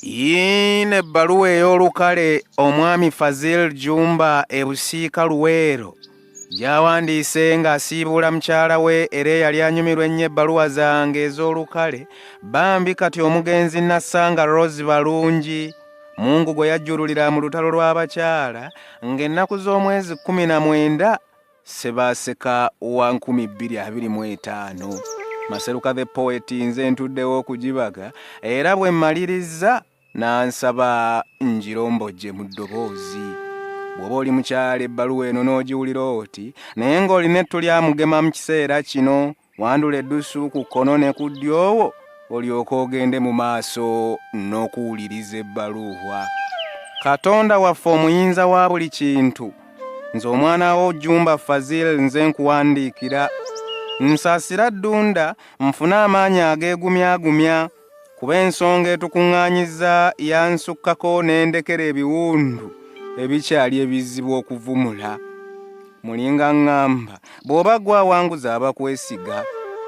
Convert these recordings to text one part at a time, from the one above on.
Yine ebbaluwa ey'olukale omwami Fazil Jumba ebusiika Luweero gy'awandiise ng'asiibula mukyala we era eyali anyumirwa ennyo ebbaluwa zange ez'olukale bambi kati omugenzi Nassanga Rose Balungi Mungu gwe yajjululira mu lutalo lw'abakyala ng'ennaku z'omwezi 19 Sebaaseka wa 2025. Maseruka the Poet nze ntuddewo okugibaga era bwe mmaliriza nansaba njirombojje mu ddoboozi. Bw'oba oli mukyala ebbaluwa eno n'ogiwulira oti naye ng'olina ettu lyamugema mu kiseera kino wandula eddusu ku kkono ne ku ddyowo olyoke ogende mu maaso n'okuwuliriza ebbaluwa. Katonda waffe omuyinza wa buli kintu, nze omwana wo Jumba Fazil nze nkuwandiikira nsaasira ddunda nfune amaanyi ageegumyagumya kuba ensonga etukuŋŋaanyiza yansukkako n'endekera ebiwundu ebikyali ebizibu okuvumula. Mulinga ŋŋamba bw'oba gwe awanguza abakwesiga,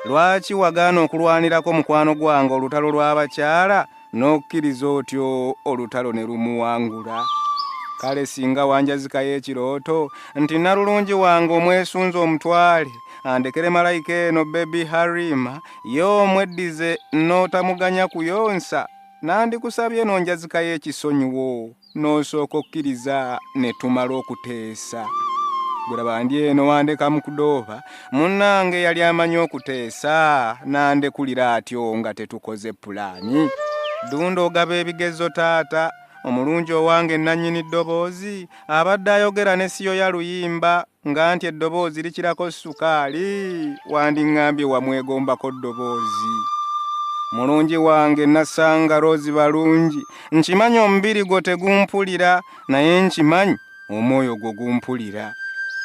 lwaki wagaana okulwanirako mukwano gwange olutalo lw'abakyala n'okkiriza otyo olutalo ne lumuwangula? Kale singa wanjazikayo ekirooto nti nalulungi wange omwesunza omutwale andekere malayika eno Baby Harima yo omweddize n'otamuganya kuyonsa, nandikusabye n'onjazikayo ekisonyiwo n'osooka okkiriza ne tumala okuteesa. Gulaba ndi eno wandeka mu kudooba, munnange yali amanyi okuteesa nandekulira atyo nga tetukoze pulaani. Dunda ogaba ebigezo taata, omulungi owange nannyini ddoboozi abadde ayogera ne siyo ya luyimba nga nti eddoboozi likirako sukaali, wandiŋŋambye wamwegombako ddoboozi. Mulungi wange Nassanga Rose Balungi, nkimanyi omubiri gwo tegumpulira naye nkimanyi omwoyo gwo gumpulira.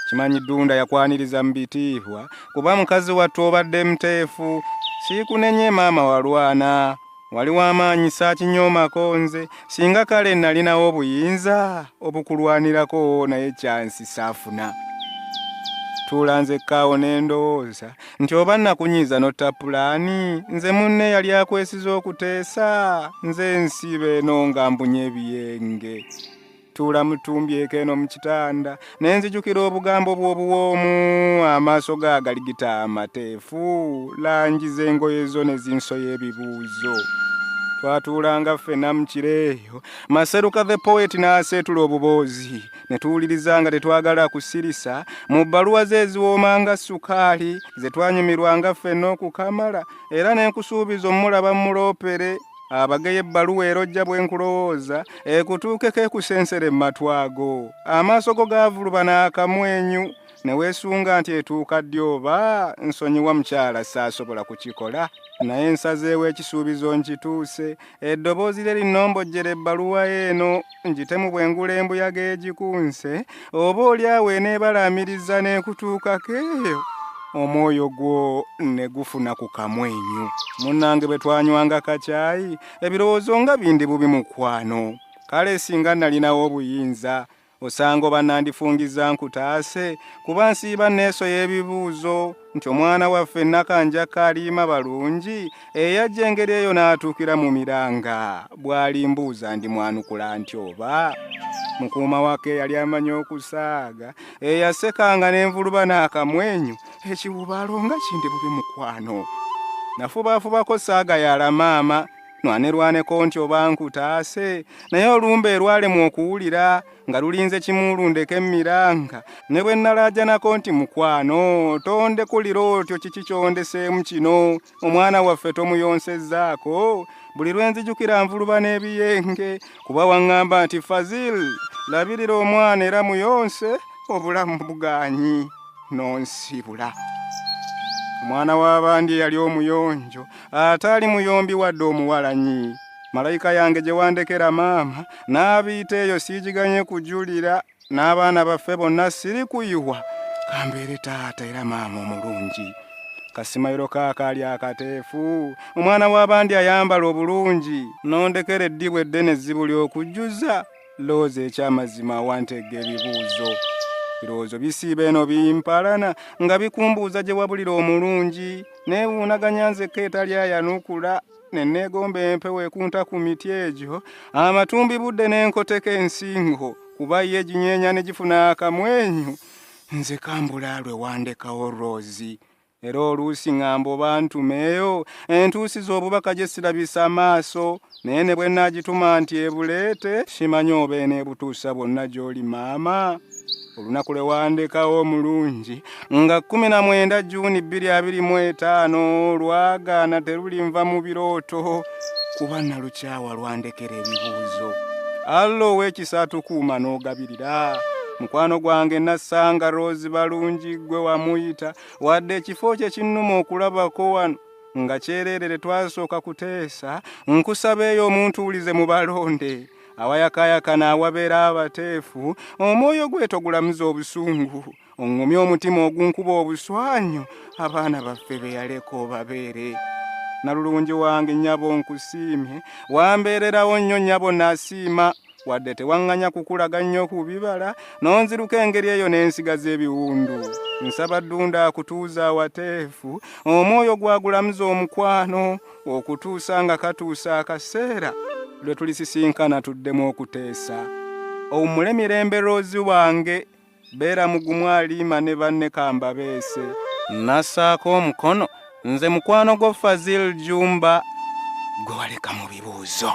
Kimanyi Dunda yakwaniriza mu bitiibwa kuba mukazi wattu obadde muteefu, siikunenye maama walwana, wali w'amaanyi saakinyoomako nze, singa kale nalinawo obuyinza obukulwanirako naye kyansi saafuna. Tuula nzekkaawo n'endowooza nti oba nakunyiiza n'otta pulaani, nze munne yali akwesiza okuteesa, nze nsiiba eno nga mbunye ebiyenge. Tuula mutumbyeko eno mu kitanda ne nzijukira obugambo bw'obuwoomu, amaaso gaaгаligita amateefu, langi z'engoye zo ne zinsoya ebibuuzo. Twatuulanga ffenna mu kireeyo, Maseruka the Poet n'aseetula obuboozi ne tuwuliriza nga tetwagala kusirisa mu bbaluwa ze eziwoomanga sukaali ze twanyumirwanga ffenna okukamala, era ne nkusuubiza omulaba muloopere abagaye ebbaluwa erojja bwe nkulowooza ekutuukeko ekusensere mu matwago, amaaso go gaavuluba n'akamwenyu ne weesunga nti etuuka ddi oba nsonyiwa mukyala saasobola kukikola, naye nsazeewo ekisuubizo nkituuse. Eddoboozi lye linnombojjera ebbaluwa eno ngitemu bwengula embuyaga egikunse, oba oli awo eneebalaamiriza n'ekutuukako eyo omwoyo gwo ne gufuna ku kamwenyu. Munnange bwe twanywanga kacaayi ebirowoozo nga bindi bubi mukwano. Kale singa nalinawo obuyinza osanga oba nandifungiza nkutaase kuba nsiiba neesoya ebibuuzo nti omwana waffe Nakanjaka Aliima Balungi eyajja engeri eyo n'atuukira mu miranga bw'alimbuuza ndi mwanukula nti oba mukuuma wake yali amanyi okusaaga eyasekanga n'envuluba n'akamwenyu, ekiwubaalo nga kindi bubi mukwano. Nafubaafubako saaga yala maama nwanerwaneko nti oba nkutaase, naye olumba erwalemu okuwulira nga lulinze kimulundeko emiranga, ne bwe nalaajanako nti mukwano tondekulira otyo kiki kyondeseemu kino, omwana waffe tomuyonsezzaako, buli lwe nzijukira nvuluba n'ebiyenge kuba waŋŋamba nti Fazil labirira omwana era muyonse obulamu bugaanyi n'onsibula. Omwana w'abandi yali omuyonjo ataali muyombi wadde omuwalanyi. Malayika yange gye wandekera maama n'abiyita eyo siigiganye kujulira, n'abaana baffe bonna siri kuyiwa kambeere taata era maama omulungi. Kasimayiro kaakaali akateefu, omwana w'abandi ayambala obulungi, n'ondekera eddibu eddene zibuli okujjuza looza ekyamazima wantega ebibuuzo. Birowoozo bisiiba eno bimpalana nga bikumbuuza gye wabulira omulungi, neewuunaganya nzekka etali ayanukula neneegomba empewo ekunta ku miti egyo amatumbi budde n'enkoteka ensingo kuba ye ginyeenya ne gifuna akamwenyu nze kambulaalwe wandekawo Rozi era oluusi ŋŋamba oba ntumeeyo entuusi z'obubaka gye sirabisa amaaso naye ne bwe nnaagituma nti ebuleete simanyi oba eneebutuusa bwonna gy'oli maama. Olunaku lwe wandekawo omulungi nga 19 Juuni 2025 lwagaana terulinva mu birooto kuba nalukyawa lwandekera ebibuuzo. Allo ow'ekisa tukuuma n'ogabirira mukwano gwange nassanga Rozi Balungi gwe wamuyita wadde ekifo kye kinnuma okulabako wano nga kyereerere twasooka kuteesa nkusabeeyo omuntuulize mu balonde awayakaayakana awabeera abateefu omwoyo gwe togulamuza obusungu oŋŋumye omutima ogunkuba obuswanyu abaana baffe be yaleka obabeere. Nalulungi wange nnyabo nkusiimye wambeererawo nnyo nnyabo nasiima wadde tewaŋŋanya kukulaga nnyo ku bibala n'onziruka engeri eyo n'ensigaza ebiwundu. Nsaba Ddunda akutuuza awateefu omwoyo gwagulamuza omukwano okutuusa nga katuusa akaseera lwe tulisisinkana tuddemu okuteesa. Owummule mirembe Rozi wange beera mugumu Aliima ne banne kambabeese. Nassaako omukono nze mukwano gwo Fazil Jumba gwe waleka mu bibuuzo.